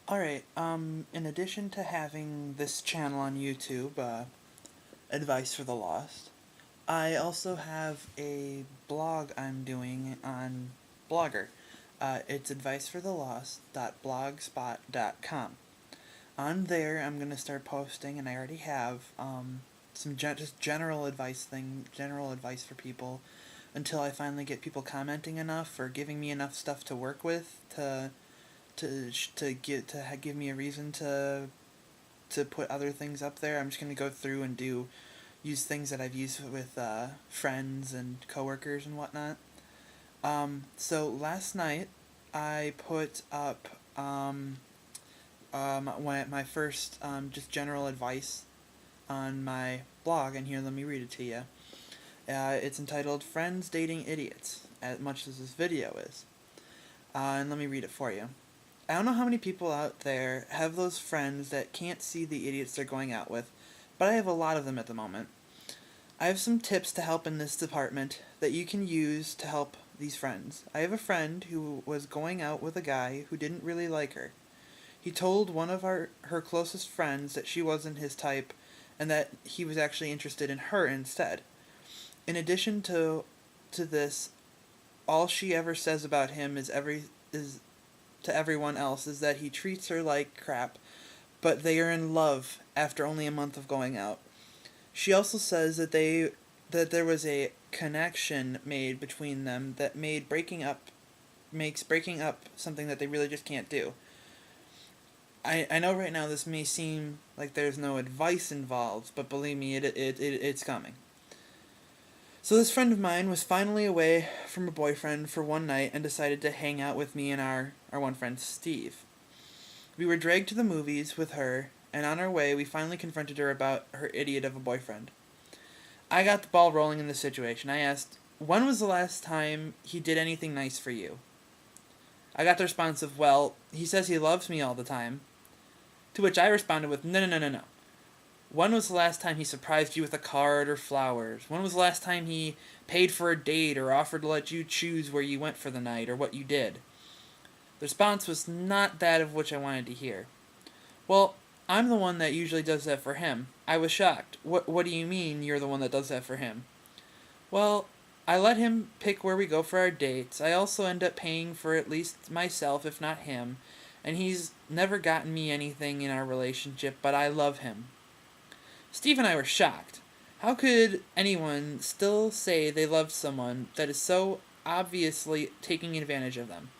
Alright, in addition to having this channel on YouTube, Advice for the Lost, I also have a blog I'm doing on Blogger. It's adviceforthelost.blogspot.com. On there, I'm gonna start posting, and I already have, some just general advice for people until I finally get people commenting enough or giving me enough stuff to work with to give me a reason to put other things up there. I'm just gonna go through and use things that I've used with friends and coworkers and whatnot. So last night I put up my first just general advice on my blog, and here let me read it to you. It's entitled "Friends Dating Idiots," as much as this video is. And let me read it for you. I don't know how many people out there have those friends that can't see the idiots they're going out with, but I have a lot of them at the moment. I have some tips to help in this department that you can use to help these friends. I have a friend who was going out with a guy who didn't really like her. He told one of her closest friends that she wasn't his type and that he was actually interested in her instead. In addition to this, all she ever says about him is to everyone else is that he treats her like crap, but they are in love after only a month of going out. She also says that there was a connection made between them that makes breaking up something that they really just can't do. I know right now this may seem like there's no advice involved, but believe me, it's coming. So this friend of mine was finally away from her boyfriend for one night and decided to hang out with me and our one friend Steve. We were dragged to the movies with her, and on our way we finally confronted her about her idiot of a boyfriend. I got the ball rolling in the situation. I asked, "When was the last time he did anything nice for you?" I got the response of, "Well, he says he loves me all the time." To which I responded with, "No, no, no, no, no. When was the last time he surprised you with a card or flowers? When was the last time he paid for a date or offered to let you choose where you went for the night or what you did?" The response was not that of which I wanted to hear. "Well, I'm the one that usually does that for him." I was shocked. What do you mean you're the one that does that for him?" "Well, I let him pick where we go for our dates. I also end up paying for at least myself, if not him. And he's never gotten me anything in our relationship, but I love him." Steve and I were shocked. How could anyone still say they loved someone that is so obviously taking advantage of them?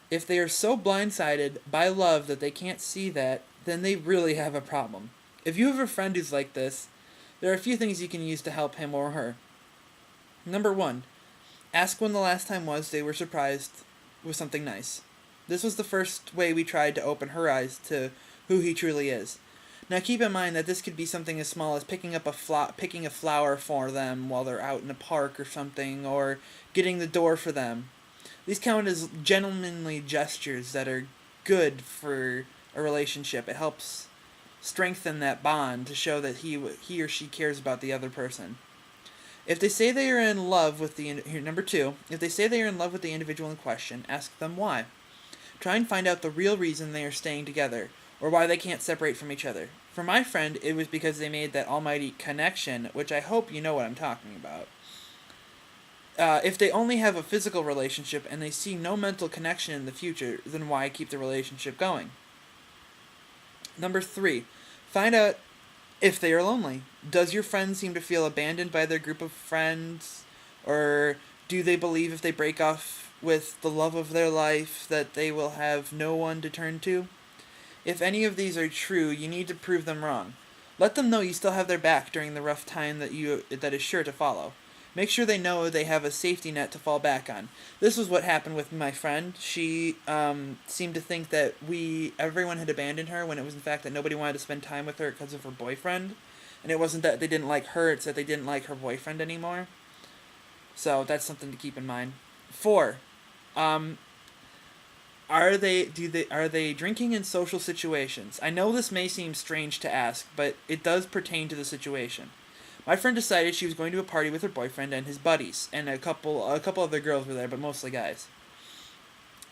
If they are so blindsided by love that they can't see that, then they really have a problem. If you have a friend who's like this, there are a few things you can use to help him or her. Number one, ask when the last time was they were surprised with something nice. This was the first way we tried to open her eyes to who he truly is. Now keep in mind that this could be something as small as picking a flower for them while they're out in a park or something, or getting the door for them. These count as gentlemanly gestures that are good for a relationship. It helps strengthen that bond to show that he or she cares about the other person. If they say they are in love with number two, if they say they are in love with the individual in question, ask them why. Try and find out the real reason they are staying together, or why they can't separate from each other. For my friend, it was because they made that almighty connection, which I hope you know what I'm talking about. If they only have a physical relationship and they see no mental connection in the future, then why keep the relationship going? Number three, find out if they are lonely. Does your friend seem to feel abandoned by their group of friends? Or do they believe if they break off with the love of their life that they will have no one to turn to? If any of these are true, you need to prove them wrong. Let them know you still have their back during the rough time that is sure to follow. Make sure they know they have a safety net to fall back on. This was what happened with my friend. She seemed to think that everyone had abandoned her when it was in fact that nobody wanted to spend time with her because of her boyfriend. And it wasn't that they didn't like her, it's that they didn't like her boyfriend anymore. So that's something to keep in mind. Four, are they drinking in social situations? I know this may seem strange to ask, but it does pertain to the situation. My friend decided she was going to a party with her boyfriend and his buddies, and a couple other girls were there, but mostly guys.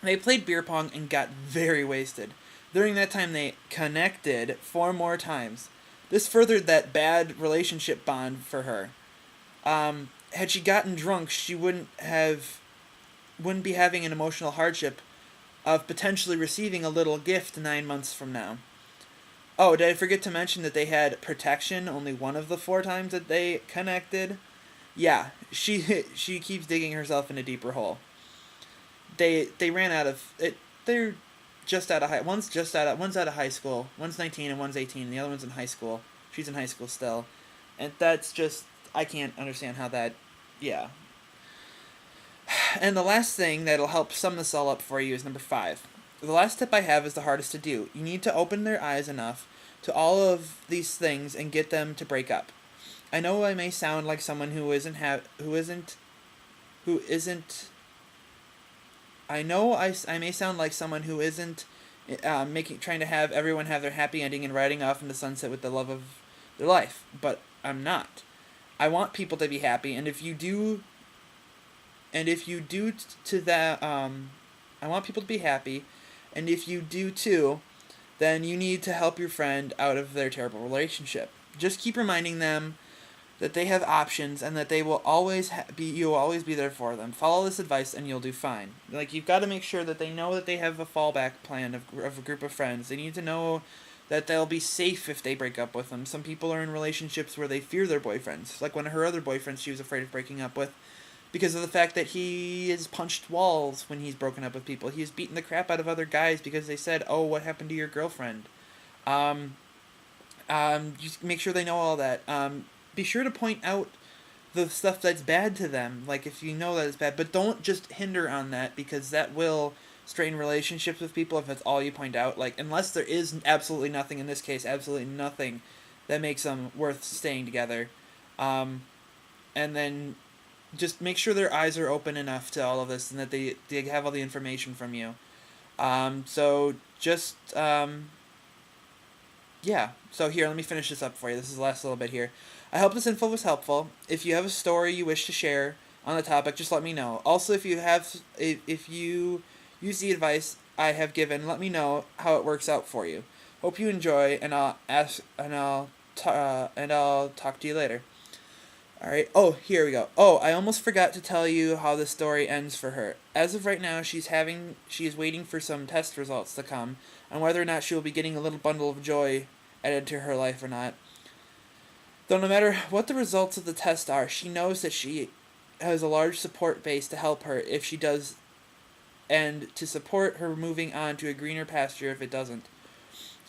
They played beer pong and got very wasted. During that time, they connected 4 more times. This furthered that bad relationship bond for her. Had she gotten drunk, she wouldn't be having an emotional hardship of potentially receiving a little gift 9 months from now. Oh, did I forget to mention that they had protection only one of the 4 times that they connected? Yeah, she keeps digging herself in a deeper hole. They ran out of it. They're just out of high. One's out of high school. One's 19 and one's 18. And the other one's in high school. She's in high school still, and that's just I can't understand how that. Yeah. And the last thing that'll help sum this all up for you is number 5. The last tip I have is the hardest to do. You need to open their eyes enough to all of these things and get them to break up. I know I may sound like someone who isn't. I know I may sound like someone who isn't trying to have everyone have their happy ending and riding off in the sunset with the love of their life, but I'm not. I want people to be happy, and if you do to that, I want people to be happy, and if you do too, then you need to help your friend out of their terrible relationship. Just keep reminding them that they have options and that they will always you will always be there for them. Follow this advice and you'll do fine. Like, you've got to make sure that they know that they have a fallback plan of a group of friends. They need to know that they'll be safe if they break up with them. Some people are in relationships where they fear their boyfriends. Like one of her other boyfriends she was afraid of breaking up with because of the fact that he has punched walls when he's broken up with people. He has beaten the crap out of other guys because they said, "Oh, what happened to your girlfriend?" Just make sure they know all that. Be sure to point out the stuff that's bad to them, like if you know that it's bad, but don't just hinder on that because that will strain relationships with people if that's all you point out. Like, unless there is absolutely nothing, in this case, absolutely nothing that makes them worth staying together. And then just make sure their eyes are open enough to all of this and that they have all the information from you. So just, yeah. So here, let me finish this up for you. This is the last little bit here. I hope this info was helpful. If you have a story you wish to share on the topic, just let me know. Also, if you use the advice I have given, let me know how it works out for you. Hope you enjoy, and I'll talk to you later. All right. Oh, here we go. Oh, I almost forgot to tell you how the story ends for her. As of right now, she is waiting for some test results to come, and whether or not she will be getting a little bundle of joy added to her life or not. Though no matter what the results of the test are, she knows that she has a large support base to help her if she does, and to support her moving on to a greener pasture if it doesn't.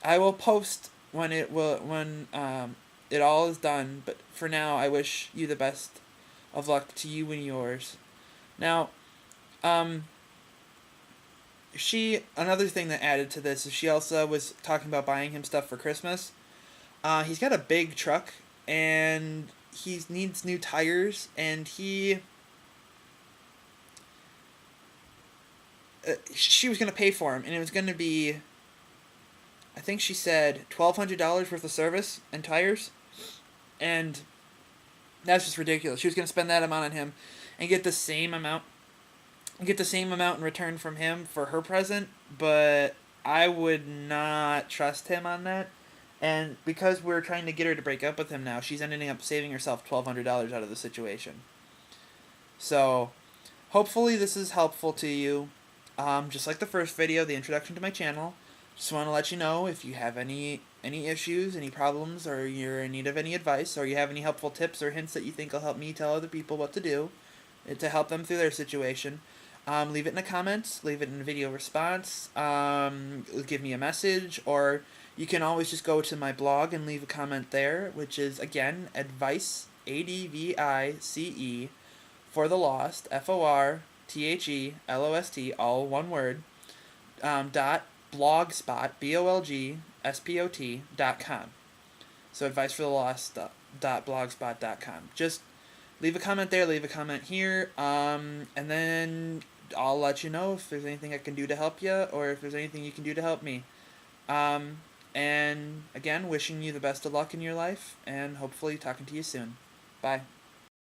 I will post when it all is done, but for now, I wish you the best of luck to you and yours. Now, another thing that added to this is she also was talking about buying him stuff for Christmas. He's got a big truck, and he needs new tires, and she was going to pay for him, and it was going to be, I think she said, $1,200 worth of service and tires, and that's just ridiculous. She was going to spend that amount on him and get the same amount in return from him for her present, but I would not trust him on that. And because we're trying to get her to break up with him now, she's ending up saving herself $1,200 out of the situation. So, hopefully this is helpful to you. Just like the first video, the introduction to my channel. Just want to let you know if you have any issues, any problems, or you're in need of any advice, or you have any helpful tips or hints that you think will help me tell other people what to do to help them through their situation. Leave it in the comments, leave it in a video response, give me a message, or you can always just go to my blog and leave a comment there, which is, again, advice, ADVICE, for the lost, FORTHELOST, all one word, .blogspot, BOLGSPOT.com. So advice for the lost, .blogspot.com. Just leave a comment there, leave a comment here, and then I'll let you know if there's anything I can do to help you, or if there's anything you can do to help me. And again, wishing you the best of luck in your life, and hopefully talking to you soon. Bye.